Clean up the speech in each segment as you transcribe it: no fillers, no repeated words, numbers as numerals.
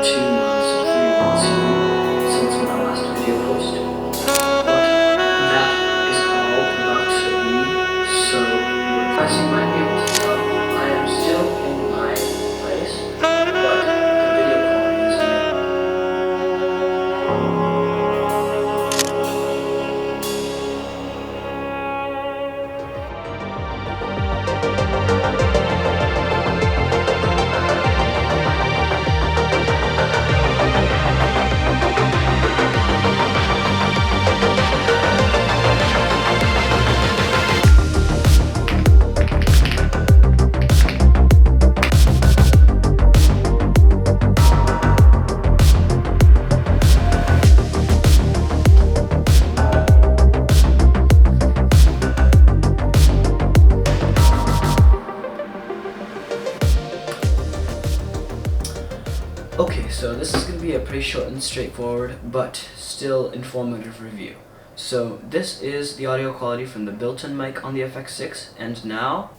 2 months of freelancing since my last video post. But that is all about to be. So as you might be able to tell, I am still in my place, but the video quality is amazing. Okay, so this is going to be a pretty short and straightforward, but still informative review. So this is the audio quality from the built-in mic on the FX6, and now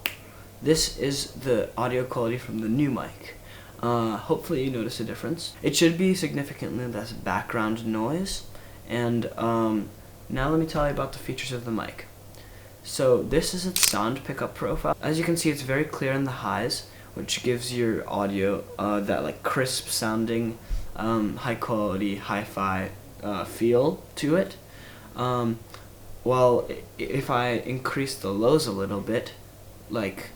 this is the audio quality from the new mic. Hopefully you notice a difference. It should be significantly less background noise, and now let me tell you about the features of the mic. So this is its sound pickup profile. As you can see, it's very clear in the highs, which gives your audio that like crisp sounding, high quality, hi-fi feel to it. While if I increase the lows a little bit, like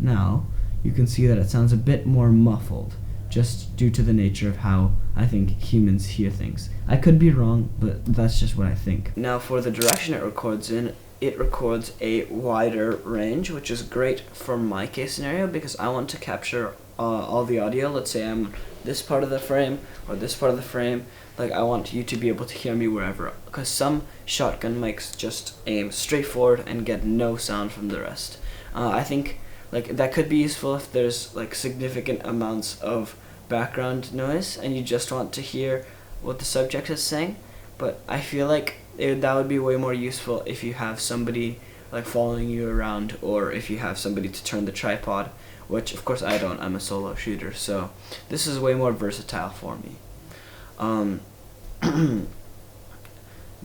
now, you can see that it sounds a bit more muffled, just due to the nature of how I think humans hear things. I could be wrong, but that's just what I think. Now for the direction it records in, it records a wider range, which is great for my case scenario because I want to capture all the audio. Let's say I'm this part of the frame or this part of the frame. Like I want you to be able to hear me wherever, because some shotgun mics just aim straight forward and get no sound from the rest. I think like that could be useful if there's like significant amounts of background noise and you just want to hear what the subject is saying. But I feel like that would be way more useful if you have somebody like following you around, or if you have somebody to turn the tripod, which of course I don't. I'm a solo shooter, so this is way more versatile for me.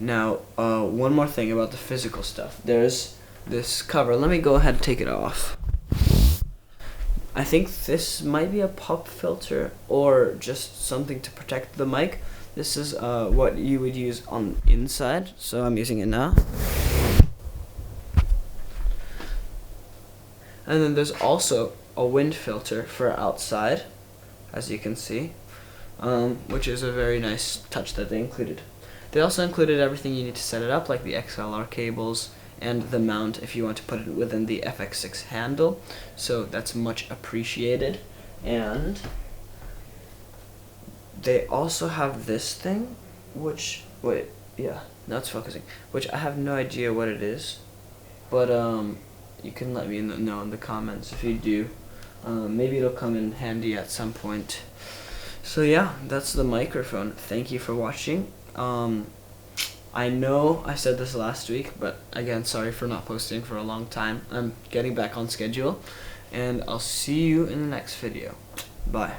Now, one more thing about the physical stuff. There's this cover. Let me go ahead and take it off. I think this might be a pop filter or just something to protect the mic. This is what you would use on inside, so I'm using it now. And then there's also a wind filter for outside, as you can see, which is a very nice touch that they included. They also included everything you need to set it up, like the XLR cables and the mount if you want to put it within the FX6 handle, so that's much appreciated. And they also have this thing, which, now it's focusing, which I have no idea what it is, but you can let me know in the comments if you do. Maybe it'll come in handy at some point. So yeah, that's the microphone. Thank you for watching. I know I said this last week, but again, sorry for not posting for a long time. I'm getting back on schedule, and I'll see you in the next video. Bye.